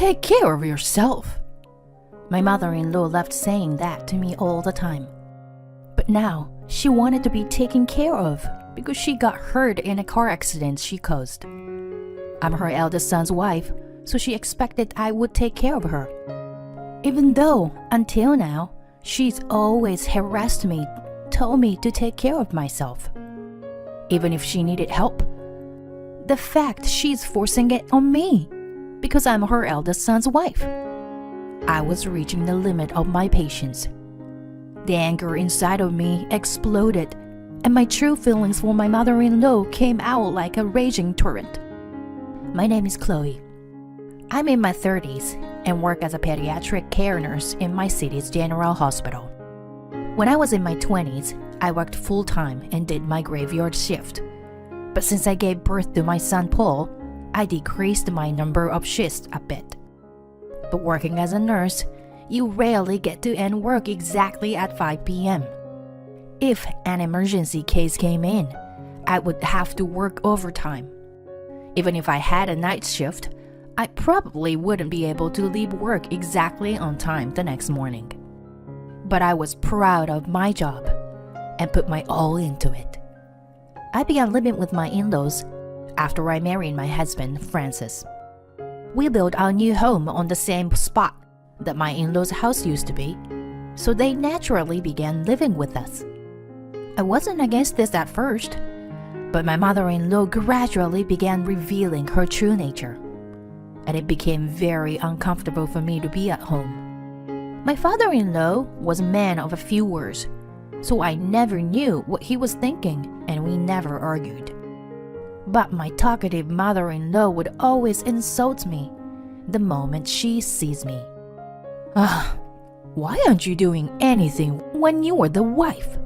Take care of yourself. My mother-in-law loved saying that to me all the time. But now, she wanted to be taken care of because she got hurt in a car accident she caused. I'm her eldest son's wife, so she expected I would take care of her. Even though, until now, she's always harassed me, told me to take care of myself. Even if she needed help, the fact she's forcing it on me because I'm her eldest son's wife. I was reaching the limit of my patience. The anger inside of me exploded, and my true feelings for my mother-in-law came out like a raging torrent. My name is Chloe. I'm in my 30s and work as a pediatric care nurse in my city's general hospital. When I was in my 20s, I worked full-time and did my graveyard shift. But since I gave birth to my son Paul, I decreased my number of shifts a bit. But working as a nurse, you rarely get to end work exactly at 5 p.m. If an emergency case came in, I would have to work overtime. Even if I had a night shift, I probably wouldn't be able to leave work exactly on time the next morning. But I was proud of my job and put my all into it. I began living with my in-laws after I married my husband, Francis. We built our new home on the same spot that my in-laws' house used to be, so they naturally began living with us. I wasn't against this at first, but my mother-in-law gradually began revealing her true nature, and it became very uncomfortable for me to be at home. My father-in-law was a man of a few words, so I never knew what he was thinking, and we never argued. But my talkative mother-in-law would always insult me the moment she sees me. Why aren't you doing anything when you are the wife?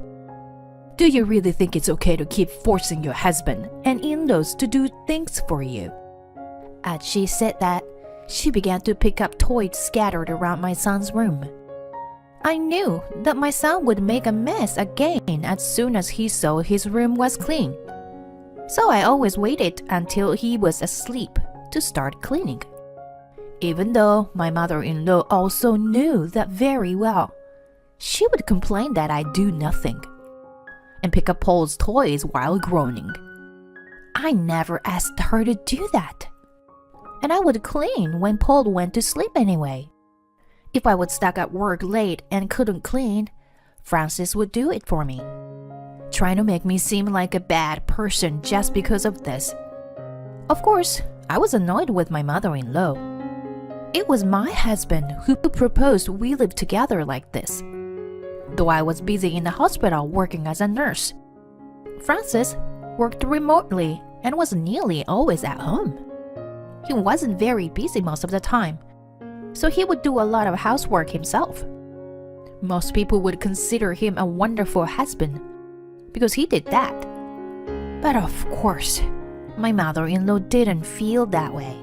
Do you really think it's okay to keep forcing your husband and in-laws to do things for you? As she said that, she began to pick up toys scattered around my son's room. I knew that my son would make a mess again as soon as he saw his room was clean. So I always waited until he was asleep to start cleaning. Even though my mother-in-law also knew that very well, she would complain that I do nothing and pick up Paul's toys while groaning. I never asked her to do that. And I would clean when Paul went to sleep anyway. If I was stuck at work late and couldn't clean, Francis would do it for me, trying to make me seem like a bad person just because of this. Of course, I was annoyed with my mother-in-law. It was my husband who proposed we live together like this. Though I was busy in the hospital working as a nurse, Francis worked remotely and was nearly always at home. He wasn't very busy most of the time, so he would do a lot of housework himself. Most people would consider him a wonderful husband because he did that. But of course, my mother-in-law didn't feel that way.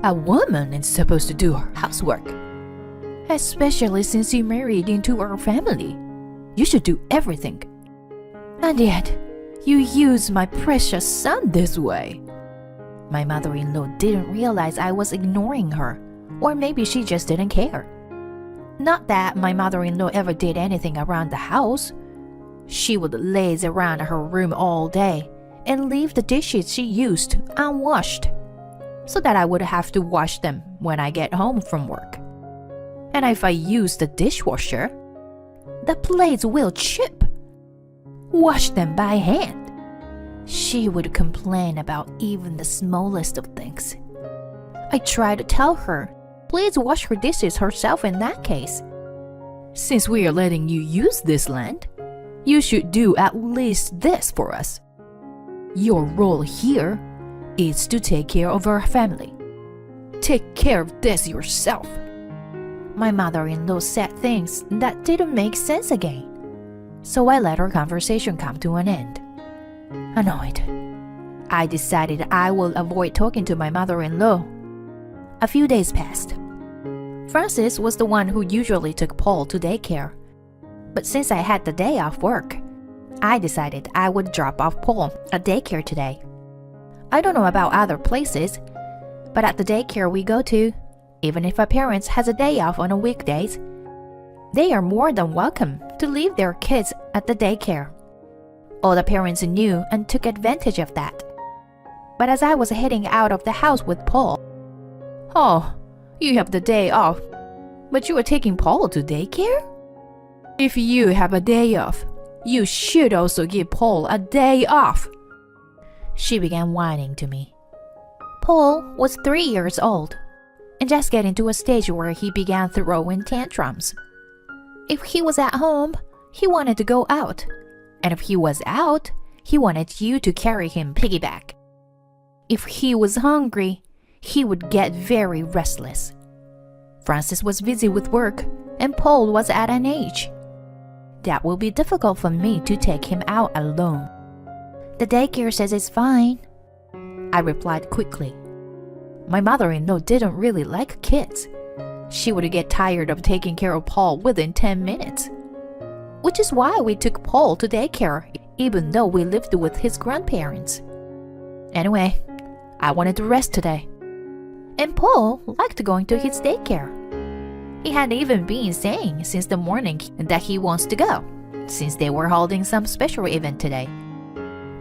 A woman is supposed to do her housework. Especially since you married into our family. You should do everything. And yet, you use my precious son this way. My mother-in-law didn't realize I was ignoring her, or maybe she just didn't care. Not that my mother-in-law ever did anything around the house. She would laze around her room all day and leave the dishes she used unwashed, so that I would have to wash them when I get home from work. And if I use the dishwasher, the plates will chip. Wash them by hand. She would complain about even the smallest of things. I tried to tell her, please wash her dishes herself in that case. Since we are letting you use this land, you should do at least this for us. Your role here is to take care of our family. Take care of this yourself. My mother-in-law said things that didn't make sense again, so I let our conversation come to an end. Annoyed, I decided I will avoid talking to my mother-in-law. A few days passed. Francis was the one who usually took Paul to daycare, but since I had the day off work, I decided I would drop off Paul at daycare today. I don't know about other places, but at the daycare we go to, Even if a parent has a day off on a weekdays, they are more than welcome to leave their kids at the daycare. All the parents knew and took advantage of that. But as I was heading out of the house with Paul, "Oh, you have the day off, but you are taking Paul to daycare? If you have a day off, you should also give Paul a day off." She began whining to me. Paul was 3 years old and just getting to a stage where he began throwing tantrums. If he was at home, he wanted to go out. And if he was out, he wanted you to carry him piggyback. If he was hungry, he would get very restless. Francis was busy with work, and Paul was at an age that will be difficult for me to take him out alone. "The daycare says it's fine," I replied quickly. My mother-in-law didn't really like kids. She would get tired of taking care of Paul within 10 minutes. Which is why we took Paul to daycare, even though we lived with his grandparents. Anyway, I wanted to rest today. And Paul liked going to his daycare. He had even been saying since the morning that he wants to go, since they were holding some special event today.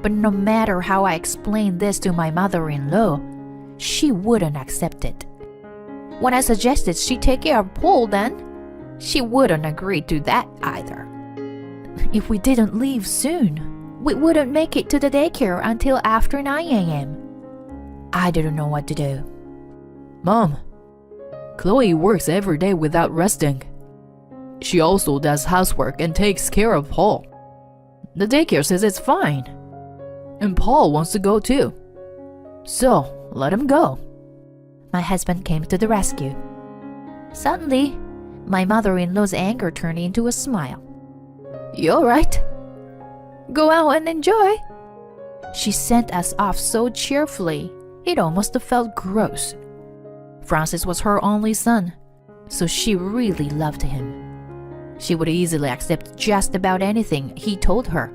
But no matter how I explained this to my mother-in-law, she wouldn't accept it. When I suggested she take care of Paul then, she wouldn't agree to that either. If we didn't leave soon, we wouldn't make it to the daycare until after 9 a.m. I didn't know what to do. "Mom, Chloe works every day without resting. She also does housework and takes care of Paul. The daycare says it's fine. And Paul wants to go too. So, let him go." My husband came to the rescue. Suddenly, my mother-in-law's anger turned into a smile. "You all right? Go out and enjoy." She sent us off so cheerfully, it almost felt gross. Francis was her only son, so she really loved him. She would easily accept just about anything he told her.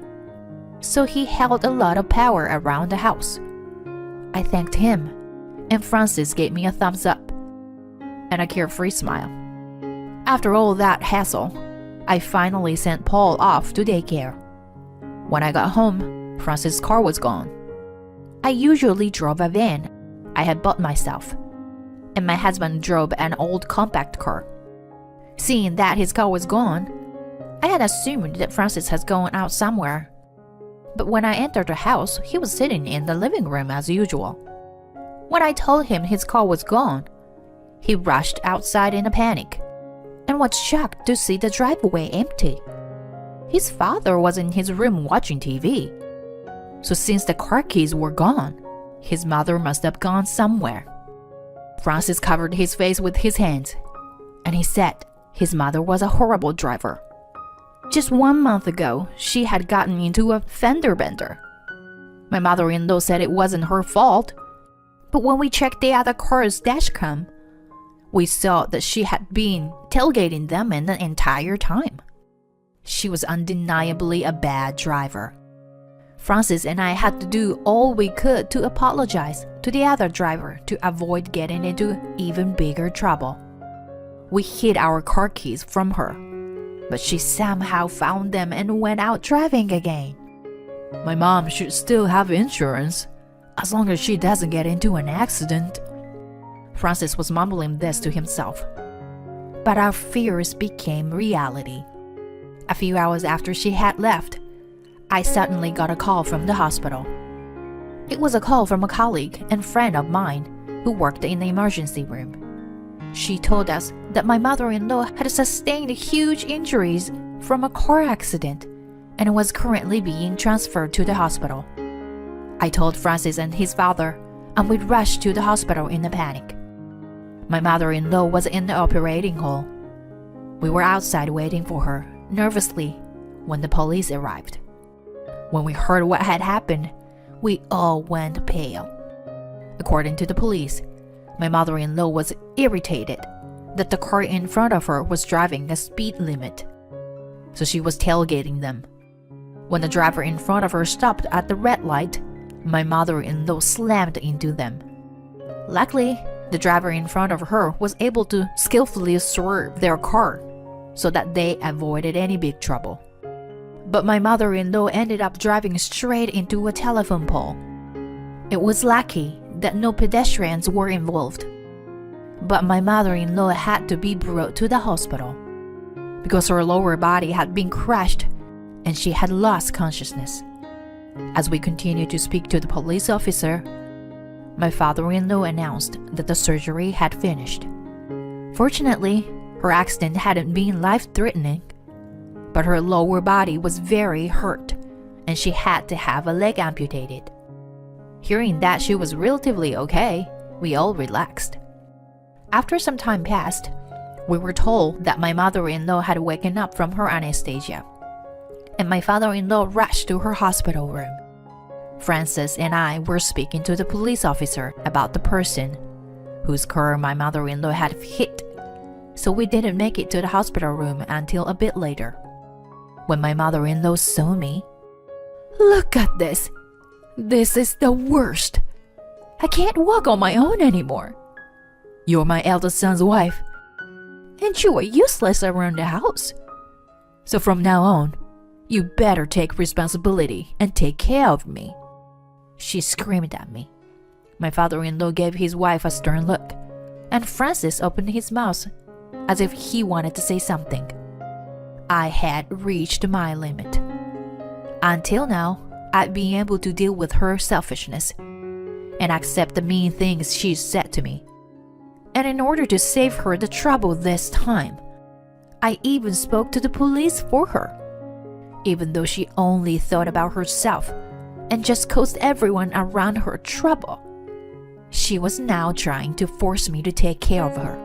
So he held a lot of power around the house. I thanked him, and Francis gave me a thumbs up and a carefree smile. After all that hassle, I finally sent Paul off to daycare. When I got home, Francis' car was gone. I usually drove a van I had bought myself, and my husband drove an old compact car. Seeing that his car was gone, I had assumed that Francis had gone out somewhere. But when I entered the house, he was sitting in the living room as usual. When I told him his car was gone, he rushed outside in a panic and was shocked to see the driveway empty. His father was in his room watching TV. So since the car keys were gone, his mother must have gone somewhere. Francis covered his face with his hands, and he said his mother was a horrible driver. Just 1 month ago, she had gotten into a fender bender. My mother-in-law said it wasn't her fault, but when we checked the other car's dashcam, we saw that she had been tailgating them in the entire time. She was undeniably a bad driver. Francis and I had to do all we could to apologize to the other driver to avoid getting into even bigger trouble. We hid our car keys from her, but she somehow found them and went out driving again. "My mom should still have insurance, as long as she doesn't get into an accident." Francis was mumbling this to himself. But our fears became reality. A few hours after she had left, I suddenly got a call from the hospital. It was a call from a colleague and friend of mine who worked in the emergency room. She told us that my mother-in-law had sustained huge injuries from a car accident and was currently being transferred to the hospital. I told Francis and his father, and we rushed to the hospital in a panic. My mother-in-law was in the operating hall. We were outside waiting for her, nervously, when the police arrived. When we heard what had happened, we all went pale. According to the police, my mother-in-law was irritated that the car in front of her was driving the speed limit, so she was tailgating them. When the driver in front of her stopped at the red light, my mother-in-law slammed into them. Luckily, The driver in front of her was able to skillfully swerve their car so that they avoided any big trouble. But my mother-in-law ended up driving straight into a telephone pole. It was lucky that no pedestrians were involved. But my mother-in-law had to be brought to the hospital because her lower body had been crushed and she had lost consciousness. As we continued to speak to the police officer, my father-in-law announced that the surgery had finished. Fortunately, her accident hadn't been life-threatening, but her lower body was very hurt and she had to have a leg amputated. Hearing that she was relatively okay, we all relaxed. After some time passed, we were told that my mother-in-law had woken up from her anesthesia, and my father-in-law rushed to her hospital room. Francis and I were speaking to the police officer about the person whose car my mother-in-law had hit, so we didn't make it to the hospital room until a bit later. When my mother-in-law saw me, "Look at this! This is the worst! I can't walk on my own anymore. You're my eldest son's wife, and you are useless around the house. So from now on, you better take responsibility and take care of me." She screamed at me. My father-in-law gave his wife a stern look, and Francis opened his mouth as if he wanted to say something. I had reached my limit. Until now, I'd been able to deal with her selfishness and accept the mean things she said to me. And in order to save her the trouble this time, I even spoke to the police for her, even though she only thought about herself and just caused everyone around her trouble. She was now trying to force me to take care of her.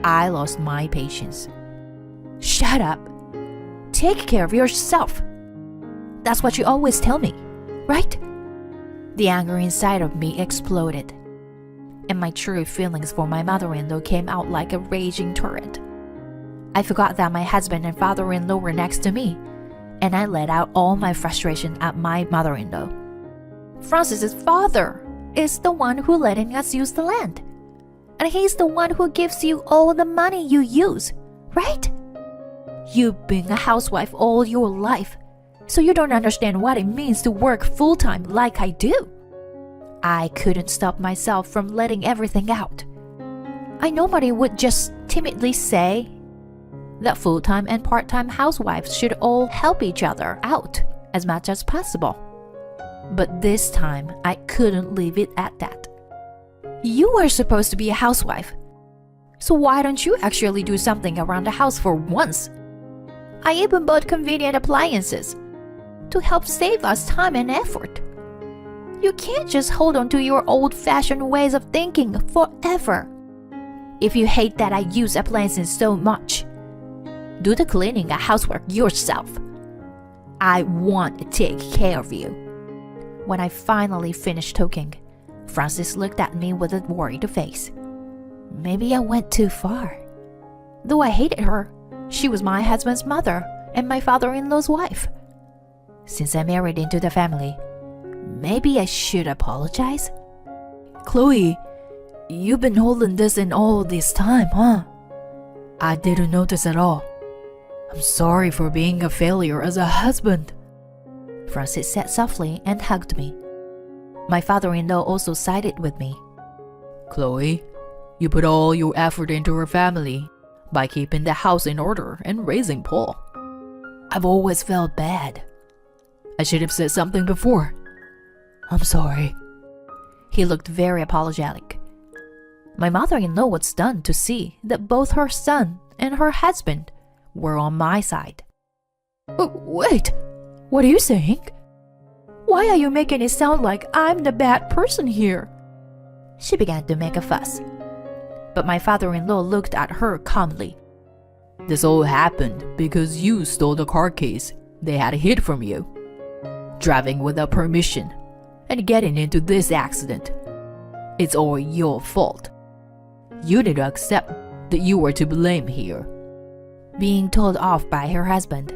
I lost my patience. "Shut up. Take care of yourself. That's what you always tell me, right?" The anger inside of me exploded, and my true feelings for my mother-in-law came out like a raging torrent. I forgot that my husband and father-in-law were next to me, and I let out all my frustration at my mother-in-law. "Francis's father is the one who letting us use the land, and he's the one who gives you all the money you use, right? You've been a housewife all your life, so you don't understand what it means to work full-time like I do." I couldn't stop myself from letting everything out. I normally would just timidly say that full-time and part-time housewives should all help each other out as much as possible. But this time, I couldn't leave it at that. "You are supposed to be a housewife, so why don't you actually do something around the house for once? I even bought convenient appliances to help save us time and effort. You can't just hold on to your old-fashioned ways of thinking forever. If you hate that I use appliances so much, do the cleaning and housework yourself. I want to take care of you." When I finally finished talking, Francis looked at me with a worried face. Maybe I went too far. Though I hated her, she was my husband's mother and my father-in-law's wife. Since I married into the family, maybe I should apologize? "Chloe, you've been holding this in all this time, huh? I didn't notice at all. I'm sorry for being a failure as a husband," Francis said softly and hugged me. My father-in-law also sided with me. Chloe, you put all your effort into our family by keeping the house in order and raising Paul. I've always felt bad. I should have said something before. I'm sorry. He looked very apologetic. My mother-in-law was stunned to see that both her son and her husband were on my side. Wait, what are you saying? Why are you making it sound like I'm the bad person here?" She began to make a fuss, but my father-in-law looked at her calmly. This all happened because you stole the car keys they had hid from you, driving without permission, and getting into this accident. It's all your fault. You need to accept that you were to blame here. Being told off by her husband,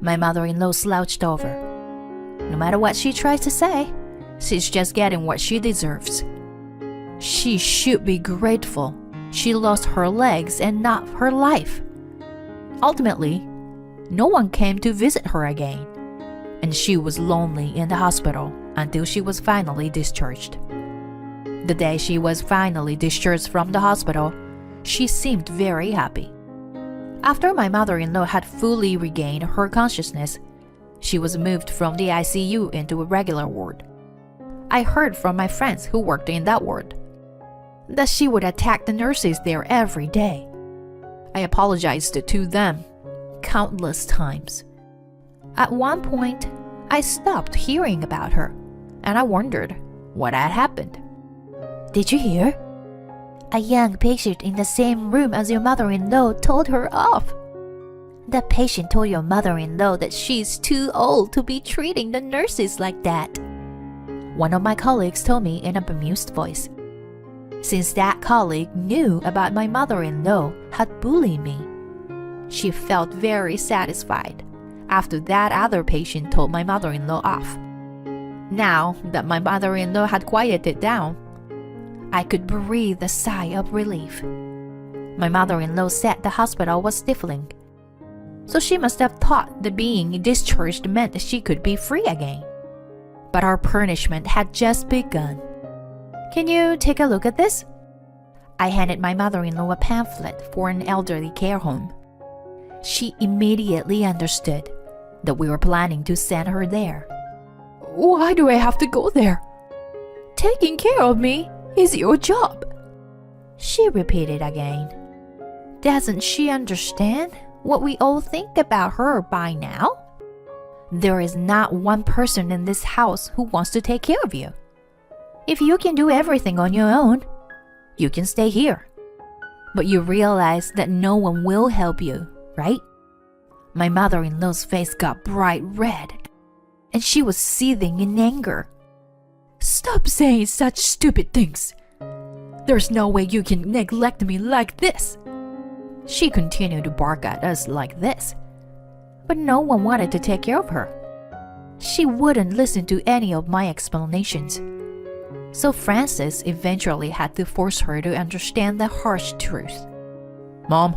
my mother-in-law slouched over. No matter what she tries to say, she's just getting what she deserves. She should be grateful she lost her legs and not her life. Ultimately, no one came to visit her again, and she was lonely in the hospital until she was finally discharged. The day she was finally discharged from the hospital, she seemed very happy. After my mother-in-law had fully regained her consciousness, she was moved from the ICU into a regular ward. I heard from my friends who worked in that ward that she would attack the nurses there every day. I apologized to them countless times. At one point, I stopped hearing about her, and I wondered what had happened. Did you hear? A young patient in the same room as your mother-in-law told her off. The patient told your mother-in-law that she's too old to be treating the nurses like that. One of my colleagues told me in a bemused voice. Since that colleague knew about my mother-in-law had bullied me, she felt very satisfied after that other patient told my mother-in-law off. Now that my mother-in-law had quieted down, I could breathe a sigh of relief. My mother-in-law said the hospital was stifling, so she must have thought that being discharged meant she could be free again. But our punishment had just begun. Can you take a look at this? I handed my mother-in-law a pamphlet for an elderly care home. She immediately understood that we were planning to send her there. Why do I have to go there? Taking care of me is your job, she repeated again. Doesn't she understand what we all think about her by now? There is not one person in this house who wants to take care of you. If you can do everything on your own, you can stay here. But you realize that no one will help you, right? My mother-in-law's face got bright red, and she was seething in anger. Stop saying such stupid things. There's no way you can neglect me like this. She continued to bark at us like this, but no one wanted to take care of her. She wouldn't listen to any of my explanations. So Francis eventually had to force her to understand the harsh truth. Mom,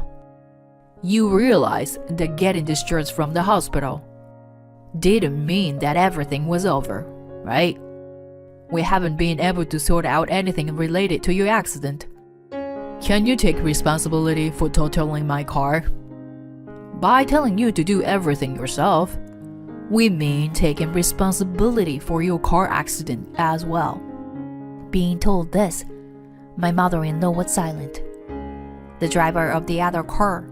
you realize that getting discharged from the hospital didn't mean that everything was over, right? We haven't been able to sort out anything related to your accident. Can you take responsibility for totaling my car? By telling you to do everything yourself, we mean taking responsibility for your car accident as well. Being told this, my mother-in-law was silent. The driver of the other car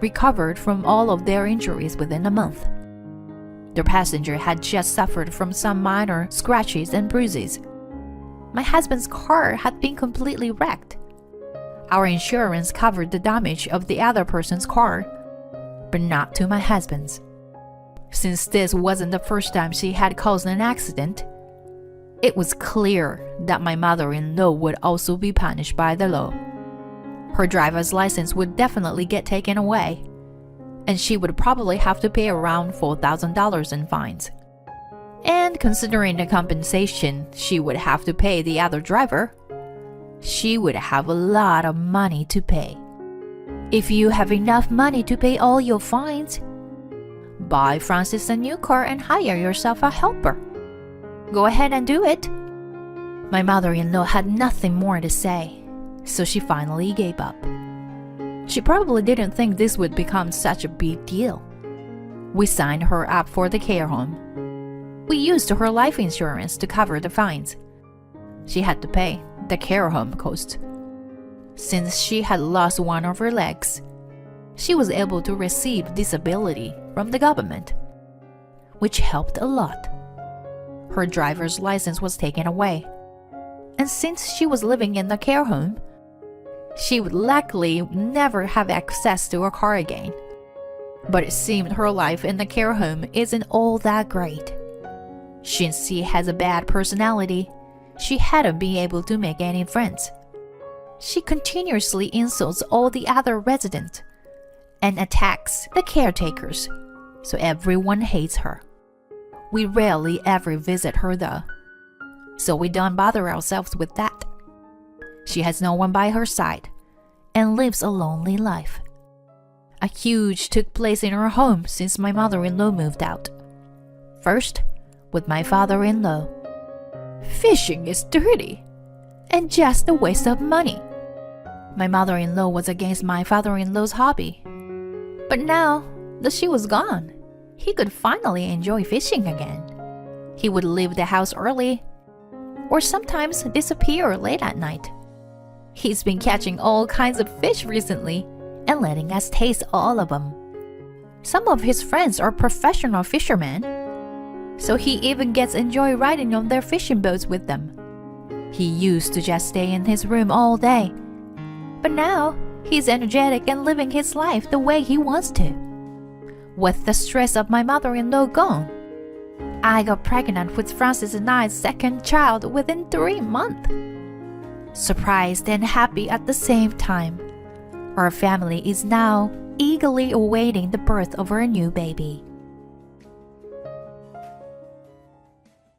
recovered from all of their injuries within a month. Their passenger had just suffered from some minor scratches and bruises. My husband's car had been completely wrecked. Our insurance covered the damage of the other person's car, but not to my husband's. Since this wasn't the first time she had caused an accident, it was clear that my mother-in-law would also be punished by the law. Her driver's license would definitely get taken away, and she would probably have to pay around $4,000 in fines. And considering the compensation she would have to pay the other driver, she would have a lot of money to pay. If you have enough money to pay all your fines, buy Francis a new car and hire yourself a helper. Go ahead and do it. My mother-in-law had nothing more to say, so she finally gave up. She probably didn't think this would become such a big deal. We signed her up for the care home. We used her life insurance to cover the fines. She had to pay the care home cost. Since she had lost one of her legs, she was able to receive disability from the government, which helped a lot. Her driver's license was taken away, and since she was living in the care home, she would likely never have access to a car again. But it seemed her life in the care home isn't all that great. Since she has a bad personality, she hadn't been able to make any friends. She continuously insults all the other residents and attacks the caretakers, so everyone hates her. We rarely ever visit her though, so we don't bother ourselves with that. She has no one by her side and lives a lonely life. A huge took place in her home since my mother-in-law moved out. First, with my father-in-law. Fishing is dirty and just a waste of money. My mother-in-law was against my father-in-law's hobby. But now that she was gone, he could finally enjoy fishing again. He would leave the house early or sometimes disappear late at night. He's been catching all kinds of fish recently and letting us taste all of them. Some of his friends are professional fishermen, so he even gets enjoy riding on their fishing boats with them. He used to just stay in his room all day, but now he's energetic and living his life the way he wants to. With the stress of my mother-in-law gone, I got pregnant with Francis and I's second child within 3 months. Surprised and happy at the same time, our family is now eagerly awaiting the birth of our new baby.